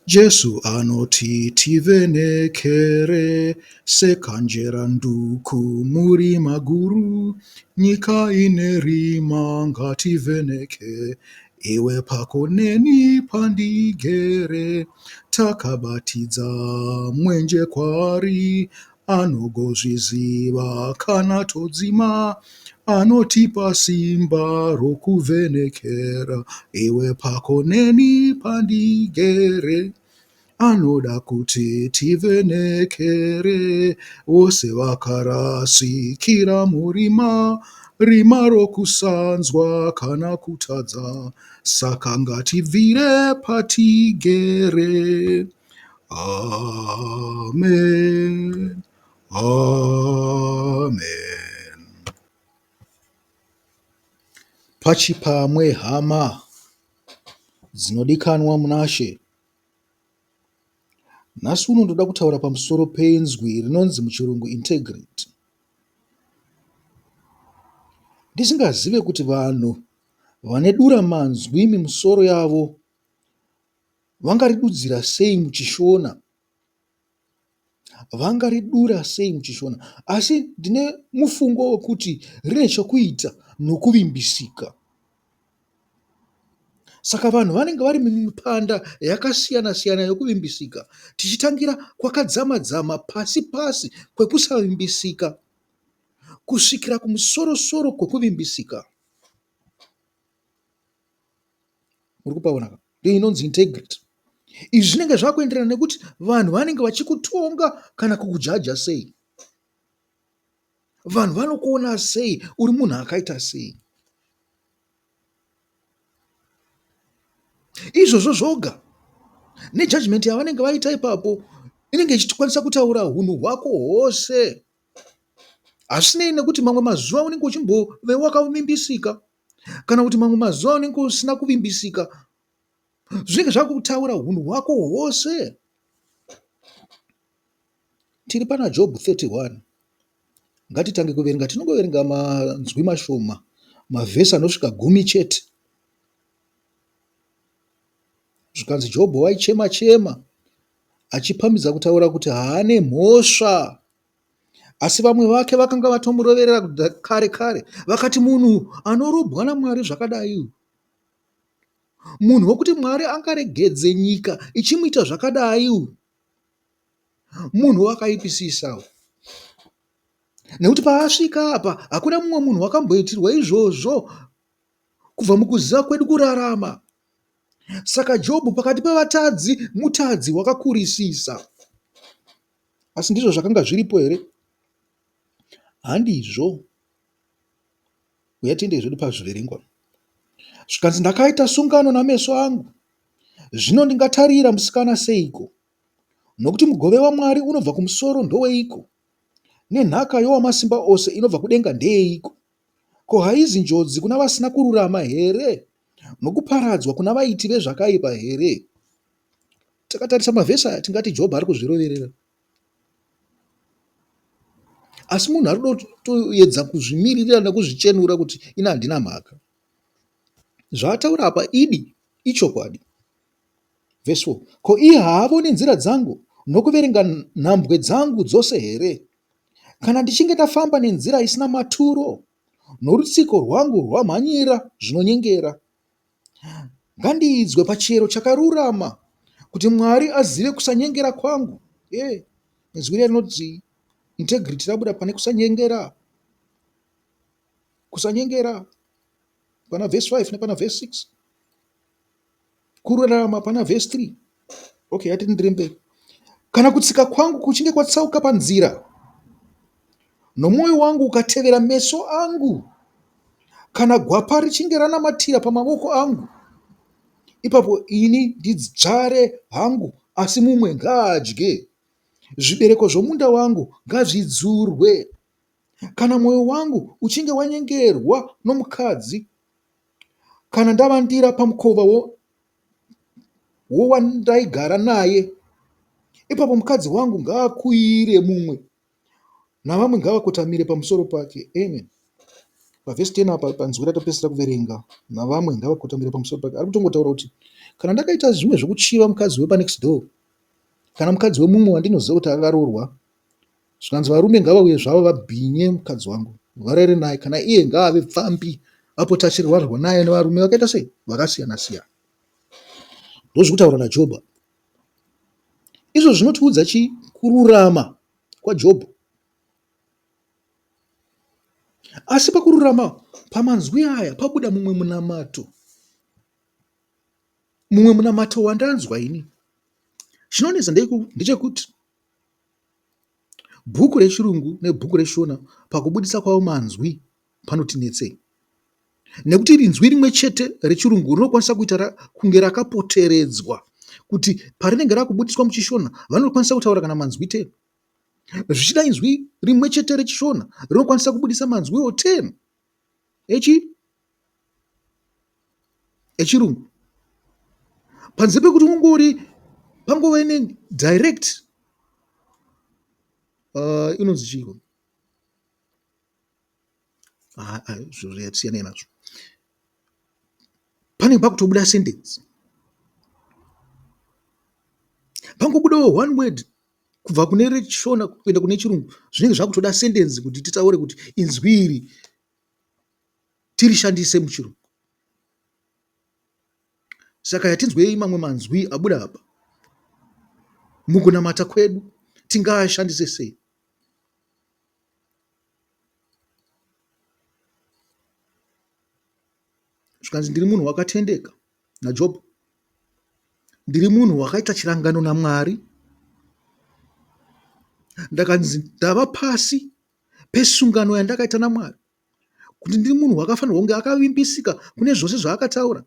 Jesu anoti tivhenekere sekanjera nduku murima guru, nyika ine rima ngativheneke, iwe pako neni pandigere, takabatidza mwenje kwaari, anogozviziva kana todzima, anotipa simba rokuvhenekera, iwe pako neni pandigere, anoda kuti tivhenekere, vose vakarasikira murima, rima rokusanzwa kana kutadza, saka ngativhire patigere. Amen. Amen. Pachipamwe hama dzinodikanwa munashe, nhasi uno ndoda kutaura pamusoro penzwi rinonzi muchirungu integrity. Ndisingazive kuti vanhu vane dura manzwi mimusoro yavo vangaridudzira sei muchishona, vangaridura sei muchishona, asi ndine mufungo wekuti rine chokuita nokuvimbisika. Saka vanhu vanenge vari mumipanda yakasiyana-siyana yokuvimbisika, tichitangira kwakadzama-dzama pasi-pasi kwekusavimbisika kusvikira kumusoro-soro kwekuvimbisika. Muri kupaona? Ndiyo inonzi integrity. Izvi zvinenge zvakuenderana nekuti vanhu vanenge vachikutonga kana kukujaja sei, vanhu vanokuona sei, uri munhu akaita sei. Izvozvo zvoga nejudgment yavanenge vaita ipapo inenge ichikwanisa kutaura hunhu hwako hwose, hasinei nekuti mamwe mazuva unenge uchimbove wakavimbisika kana kuti mamwe mazuva unenge usina kuvimbisika, zvinenge zvakutaura hunhu hwako hwose. Tiri pana Job 31. Ngatitange kuverenga, tinongoverenga manzwi mashoma, mavhesi anosvika 10 chete. Zvikanzi Jobho waichema-chema achipamidza kutaura kuti haane mhosva, asi vamwe vake vakanga vatomuroverera kare kare, vakati munhu anorobwa naMwari zvakadai, munhu wokuti Mwari angaregedze nyika ichimuita zvakadai, munhu wakaipisisa. Nekuti paasvika apa hakuna mumwe munhu wakamboitirwa izvozvo kubva mukuziva kwedu kurarama. Saka Jobho pakati pevatadzi mutadzi wakakurisisa. Asi ndizvo zvakanga zviripo here? Handizvo. Uya tiende zvedu pazviverengwa. Zvikanzi ndakaita sungano nameso angu, zvino ndingatarira musikana seiko? Nokuti mugove waMwari unobva kumusoro ndoweiko? Nenhaka yowamasimba ose inobva kudenga ndeyeiko? Ko, haizi njodzi kuna vasina kururama here? Nokuparadzwa kuna vaiti vezvakaipa here? Takatarisa mavhesi aya tingati Jobho ari kuzviroverera. Asi munhu ari kutoedza kuzvimirira nekuzvichenura kuti ina handina mhaka. Zvaataura apa ichokwadi. Vhesi 4. Ko, iye haavoni nzira dzangu nokuverenga nhambwe dzangu dzose here? Kana ndichinge ndafamba nenzira isina maturo, norutsiko rwangu rwamhanyira zvinonyengera, ngandiidzwe pachero chakarurama, kuti Mwari azive kusanyengera kwangu. Inzwi rinoti integrity rabuda pane kusanyengera. Kusanyengera pana vhesi 5 nepana vhesi 6. Kururama pana vhesi 3. Okay, hatindiri mberi. Kana kutsika kwangu kuchinge kwatsauka panzira, nomwoyo wangu ukatevera meso angu, kana gwapa richinge ranamatira pamavoko angu, ipapo ini ndidzvare hangu, asi mumwe ngaadye. Zvibereko zvomunda wangu ngazvidzurwe. Kana mwoyo wangu uchinge wanyengerwa nomukadzi, kana ndavandira pamukova wowandaigara naye, ipapo mukadzi wangu ngaakuyire mumwe, navamwe ngavakotamire pamusoro pake. Amen. Pavhesi 10 apa panzwi ratopedzisira kuverenga, navamwe ngavakotamire pamusoro pake, ari kutongotaura kuti kana ndakaita zvimwe zvokuchiva mukadzi wepanext door kana mukadzi wemumwe wandinoziva kuti akaroorwa, zvikanzi varume ngavauye zvavo vabhinye mukadzi wangu, varere naye, kana iye ngaave pfambi apota achirwarwa naye nevarume vakaita sei, vakasiyana siyana. Ndozvokutaura naJobho. Izvo zvinotiudza chii? Kururama kwaJobho. Asi pakururama pamanzwi aya pabuda mumwe munamato. Mumwe munamato wandanzwa ini. Chinonetsa ndechekuti bhuku rechirungu nebhuku reshona pakubudisa kwavo manzwi panotinetsei. Nekuti iri nzwi rimwe chete rechirungu rinokwanisa kuita kunge rakapoteredzwa, kuti parinenge rakubudiswa muchishona vanokwanisa kutaura kana manzwi 10. Zvichida inzwi rimwe chete rechishona rinokwanisa kubudisa manzwiwo 10 echirungu. Panze pekuti pangove nedirect inonzi chiko zviyatisiyana nazvo, pane pakutobuda sentence, pangobudawo one word kubva kune rechishona kuenda kune chirungu, zvinenge zvakutoda sentence kuti titaure kuti inzwi iri tirishandise muchirungu. Saka yatinzwei mamwe manzwi abuda apa, mukunamata kwedu tingaashandise sei? Zvikanzi ndiri munhu wakatendeka naJobho, ndiri munhu wakaita chirangano naMwari, ndakanzi ndava pasi pesungano yandakaita naMwari, kuti ndiri munhu wakafanirwa kunge akavimbisika kune zvose zvaakataura,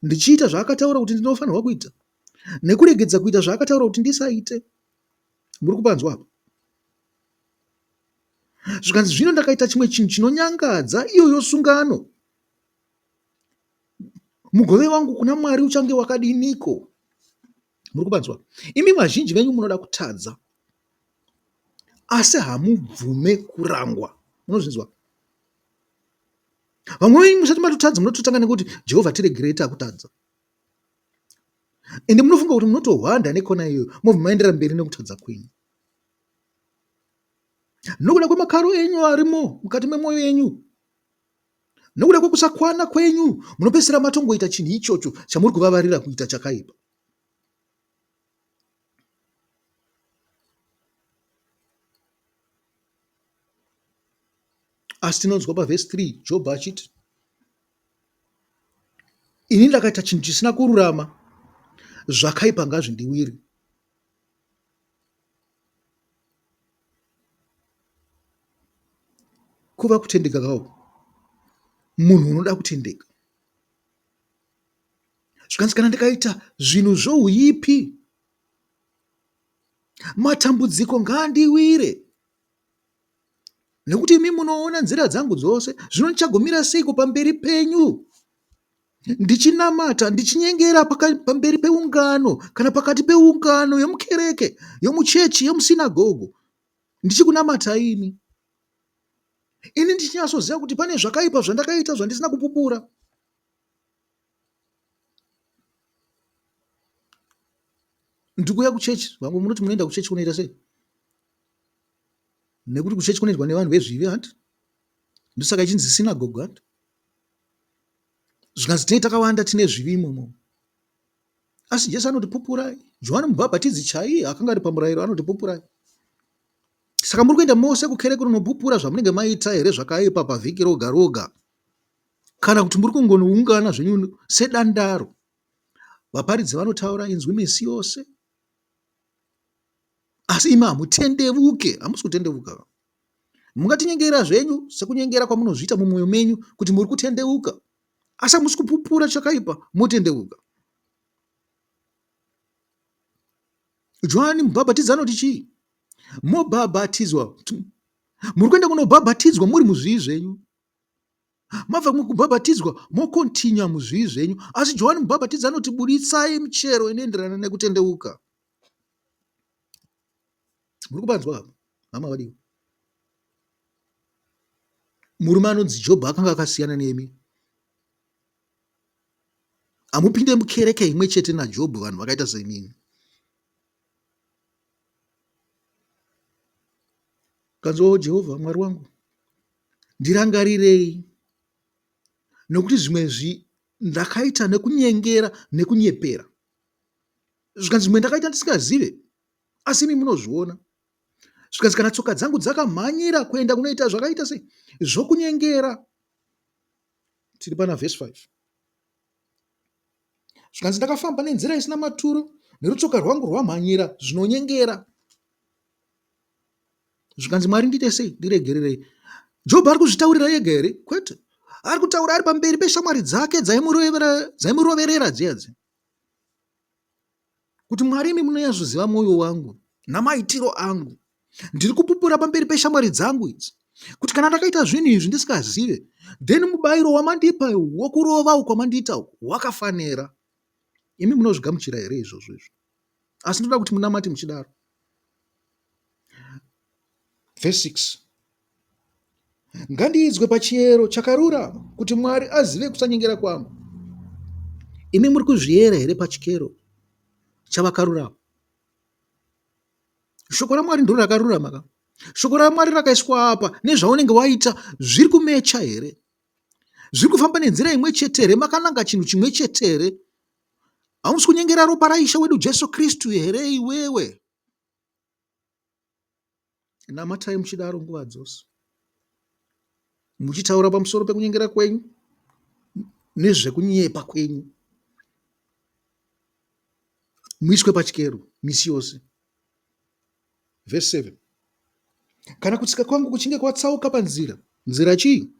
ndichiita zvaakataura kuti ndinofanirwa kuita, nekuregedza kuita zvaakataura kuti ndisaite. Muri kupanzwa apa? Zvikanzi zvino ndakaita chimwe chinhu chinonyangadza, iyoyo sungano. Mugove wangu kuna Mwari uchange wakadiniko? Muri kupanzwa? Imi vazhinji venyu munoda kutadza, asi hamubvume kurangwa. Munozvinzwa? Vamwe venyu musati matotadza munototanga nekuti Jehovha tiregerei takutadza, ende munofunga kuti munotohwanda nekona iyoyo mobva maendera mberi nekutadza kwenyu. Nokuda kwemakaro enyu arimo mukati memwoyo yenyu, nokuda kwekusakwana kwenyu, munopedzisira matongoita chinhu ichocho chamuri kuvavarira kuita chakaipa. Asi tinonzwa pavhesi 3 Jobho achiti, ini ndakaita chinhu chisina kururama, zvakaipa ngazvindiwire. Kuva kutendeka kwavo, munhu unoda kutendeka. Zvikanzi kana ndikaita zvinhu zvouipi, matambudziko ngaandiwire, nekuti imi munoona nzira dzangu dzose, zvino ndichagomira seiko pamberi penyu ndichinamata, ndichinyengera pamberi peungano, kana pakati peungano yomukereke, yomuchechi, yomusinagogo, ndichikunamata ini ndichinyasoziva kuti pane zvakaipa zvandakaita zvandisina kupupura. Ndikuya kuchechi, vamwe munoti munoenda kuchechi kunoita sei? Nekuti kuchechi kunoendwa nevanhu vezvivi handi? Ndosaka ichinzi sinagogo handi? Zvikanzi tinenge takawanda tine zvivi imomo, asi Jesu anotipupurai. Johani Mubhabhatidzi chaiye akanga ari pamurayiro anotipupurai. Saka muri kuenda mose kukereke kunopupura zvamunenge maita here zvakaipa pavhiki roga roga, kana kuti muri kungonoungana zvenyu sedandaro? Vaparidzi vanotaura inzwi misi yose, asi imi hamutendeuke. Hamusi kutendeuka. Mungatinyengera zvenyu sekunyengera kwamunozviita mumwoyo menyu kuti muri kutendeuka, asi hamusi kupupura chakaipa motendeuka. Johani Mubhabhatidzi anoti chii? Mobhabhatidzwa, muri kuenda kunobhabhatidzwa muri muzvii zvenyu, mabva mukubhabhatidzwa mokontinya muzvii zvenyu. Asi Johani Mubhabhatidzi anoti buditsai michero inoenderana nekutendeuka. Muri kupanzwa apa, hama vadiwa? Murume anonzi Jobho akanga akasiyana nemi. Hamupinde mukereke imwe chete naJobhu vanhu vakaita semini. Kanzwawo Jehovha Mwari wangu, ndirangarirei, nokuti zvimwe ndakaita nekunyengera nekunyepera. Zvikanzi zvimwe ndakaita ndisingazive, asi imi munozviona. Zvikanzi kana tsoka dzangu dzakamhanyira kuenda kunoita zvakaita sei zvokunyengera. Tiri pana vhesi 5. Zvikanzi ndakafamba nenzira isina maturo, nerutsoka rwangu rwamhanyira zvinonyengera. Zvikanzi Mwari ndiite sei? Ndiregererei. Jobhu ari kuzvitaurira ega here? Kwete, ari kutaura ari pamberi peshamwari dzake dzaimuroverera dziyadzi, kuti Mwari, imi munonyatsoziva mwoyo wangu namaitiro angu. Ndiri kupupura pamberi peshamwari dzangu idzi, kuti kana ndakaita zvinhu izvi ndisingazive, then mubayiro wamandipa wokurova ukwamandiita wakafanira. Imi munozvigamuchira here izvozvo izvo? Asi ndoda kuti munamati muchidaro. Vhesi 6. Ngandiidzwe pachiyero chakarurama, kuti Mwari azive kusanyengera kwangu. Imi muri kuzviyera here pachikero chavakarurama? Shoko raMwari ndiro rakarurama. Shoko raMwari rakaiswa apa nezvaunenge waita zviri kumecha here? Zviri kufamba nenzira imwe chete here? Makananga chinhu chimwe chete here? Hamusi kunyengera ropa raIshe wedu Jesu Kristu here iwewe? Namatai muchidaro nguva dzose, muchitaura pamusoro pekunyengera kwenyu nezvekunyepa kwenyu. Muiswe pachikero misi yose. Vhesi 7. Kana kutsika kwangu kuchinge kwatsauka panzira, nzira chii?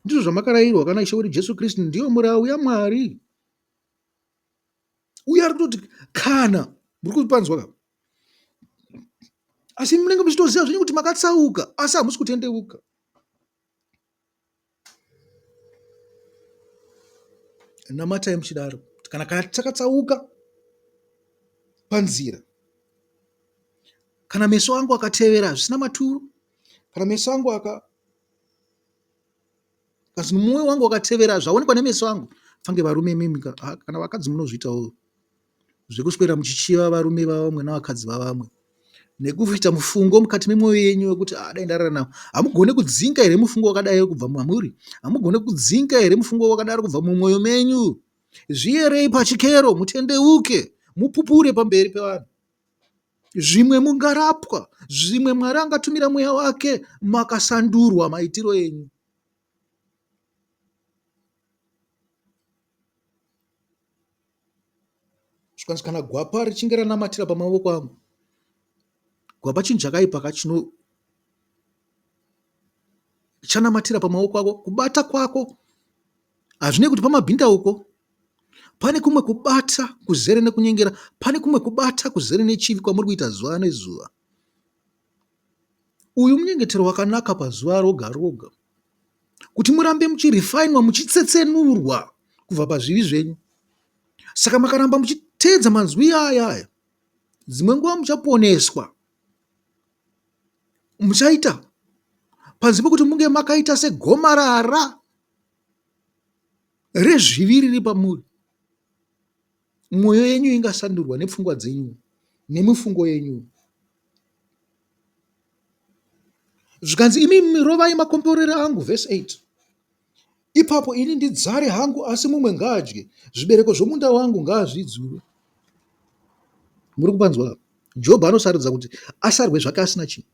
Ndizvo zvamakarayirwa kana Ishe wedu Jesu Kristu ndiyo murau yaMwari. Uye ari kutoti kana muri kupanzwa ka, asi munenge muchitoziva zvenyu kuti makatsauka, asi hamusi kutendeuka. Namatai muchidaro, kana takatsauka panzira, kana meso angu akatevera zvisina maturo, kana meso angu kazi mumwoyo wangu akatevera zvaonekwa nemeso angu, fange varume mimi kana vakadzi munozviitawo zvekuswera muchichiva varume vavamwe navakadzi vavamwe, nekuita mufungo mukati memwoyo yenyu wekuti dai ndarara navo. Hamugone kudzinga here mufungo wakadai kubva mamuri? Hamugone kudzinga here mufungo wakadaro kubva mumwoyo menyu? Zviyerei pachikero, mutendeuke, mupupure pamberi pevanhu. Zvimwe mungarapwa, zvimwe Mwari angatumira mweya wake makasandurwa maitiro enyu. Zvikanzi kana gwapa richinge ranamatira pamaoko angu, gwapa chinhu chakaipa chanamatira pamaoko ako, kubata kwako hazvinei kuti pamabhinda uko pane kumwe kubata kuzere nekunyengera, pane kumwe kubata kuzere nechivi kwamuri kuita zuva nezuva. Uyu munyengetero wakanaka pazuva roga roga, kuti murambe muchirifainwa, muchitsetsenurwa kubva pazvivi zvenyu. Saka makaramba muchiteedza manzwi aya, dzimwe nguva muchaponeswa. Muchaita panze pekuti munge makaita segomarara rezvivi riri pamuri. Mwoyo yenyu ingasandurwa nepfungwa dzenyu nemifungo yenyu. Zvikanzi imi mirovai makomborero angu, vhesi 8. Ipapo ini ndidzare hangu, asi mumwe ngaadye, zvibereko zvomunda wangu ngaazvidzure. Muri kupanzwa? Jobhu anosaridza kuti asarwe zvake asina chinhu,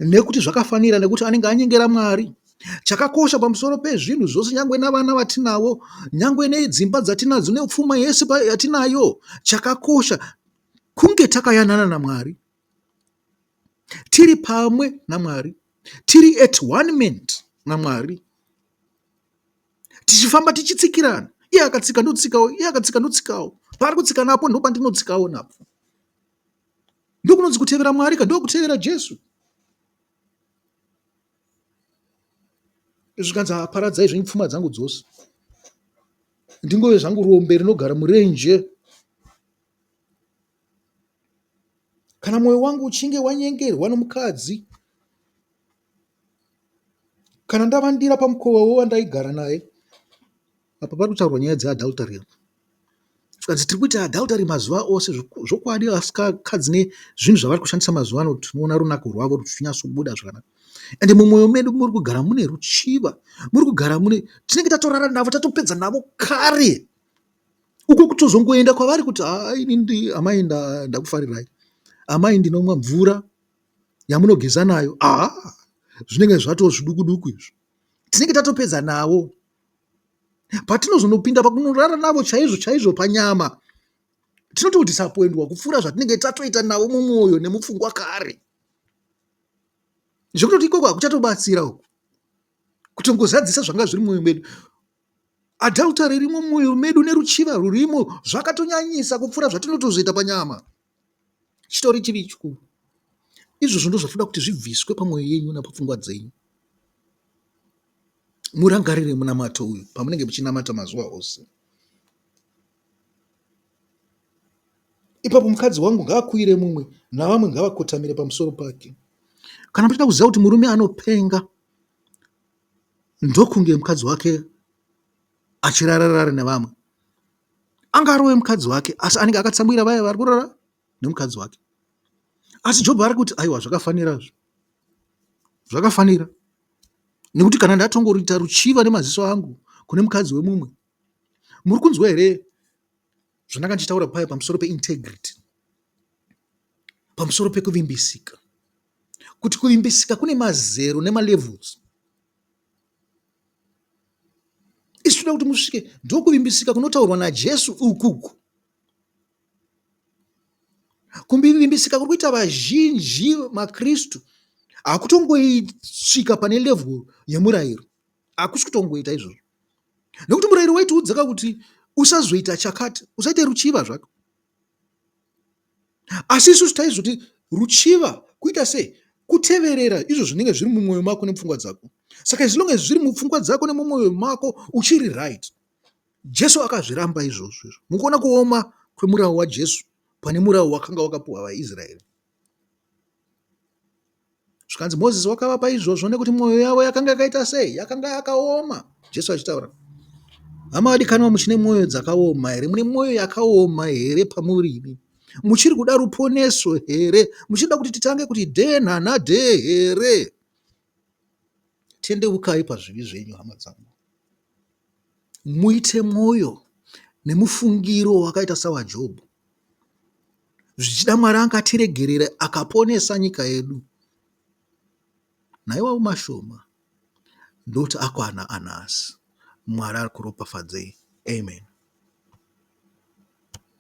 nekuti zvakafanira, nekuti anenge anyengera Mwari. Chakakosha pamusoro pezvinhu zvose, nyangwe navana vatinavo, nyangwe nedzimba dzatinadzo, nepfuma yese yatinayo, chakakosha kunge takayanana naMwari, tiri pamwe naMwari, tiri at one ment naMwari, tichifamba tichitsikirana. Iye akatsika ndotsikawo, iye akatsika ndotsikawo. Paari kutsika napo ndo pandinotsikawo napo. Ndokunonzi kutevera Mwari, ndokutevera Jesu. Zvikanzi paradzai zvenyu pfuma dzangu dzose, ndingove zvangu rombe rinogara murenje. Kana mwoyo wangu uchinge wanyengerwa nomukadzi, kana ndavandira pamukova wandaigara naye, apa pari kutaurwa nyaya dzeadultery. Tikanzi tiri kuita adultery mazuva ose, zvokwadi vasikakadzi nezvinhu zvavari kushandisa mazuva ano, tinoona runako rwavo ruchinyatsobuda zvakanaka. Ende mumwoyo medu muri kugara mune ruchiva, muri kugara mune, tinenge tatorara navo, tatopedza navo kare, uko kutozongoenda kwavari kuti inini amai ndakufarirai, amai ndinomwa mvura yamunogeza nayo. Zvinenge zvatoo zviduku izvo, tinenge tatopedza navo. Patinozonopinda pakunorara navo chaizvo panyama, tinoti disappointwa kupfuura zvatinenge tatoita navo mumwoyo nemupfungwa kare. Zvekutoti ikoko hakuchatobatsira uku, kutongozadzisa zvanga zviri mumwoyo medu. Adultery irimo mumwoyo medu neruchiva rurimo, zvakatonyanyisa kupfuura zvatinotozoita panyama. Chitori chivi chikuru. Izvozvo ndo zvatoda kuti zvibviswe pamwoyo yenyu napapfungwa dzenyu. Murangarire munamato uyu pamunenge muchinamata mazuva ose. Ipapo mukadzi wangu ngaakwire mumwe navamwe ngavakotamire pamusoro pake. Kana muchida kuziva kuti murume anopenga, ndokunge mukadzi wake achirarara nevamwe. Angarove mukadzi wake, asi anenge akatsamwira vaya vari kurara nemukadzi wake. Asi Jobho ari kuti aiwa, zvakafanira, nekuti kana ndatongorita ruchiva nemaziso angu kune mukadzi wemumwe. Muri kunzwa here zvandanga ndichitaura paya pamusoro peintegrity, pamusoro pekuvimbisika, kuti kuvimbisika kune mazero nemalevels. Isi toda kuti musvike ndokuvimbisika kunotaurwa naJesu ukuku. Kuvimbisika kuri kuita vazhinji maKristu hakutongoisvika pane level yemurayiro, hakusi kutongoita izvozvo, nekuti murayiro waitiudzaka kuti usazoita chakati, usaite ruchiva zvako. Asi isusu taizoti ruchiva kuita sei? Kuteverera izvo zvinenge zviri mumwoyo mako nemupfungwa dzako. Saka as long as zviri mupfungwa dzako nemumwoyo mako uchiri right, Jesu akazviramba izvozvo. Mukuona kuoma kwemurau waJesu pane murau wakanga wakapuwa vaIsraeri. Zvikanzi Mozisi wakavapa izvozvo nekuti mwoyo yavo yakanga yakaita sei? Yakanga yakaoma. Jesu achitaura, hama vadikanwa, muchine mwoyo dzakaoma here? Mune mwoyo yakaoma here pamurimi? Muchiri kuda ruponeso here? Muchida kuti titange kuti dhee nhana dhee here? Tendeukai pazvivi zvenyu, hama dzangu. Muite mwoyo nemufungiro wakaita sawaJobho. Zvichida Mwari angatiregerera akaponesa nyika yedu. Naiwawo mashoma ndoti akwana anasi. Mwari akuropafadzei. Amen.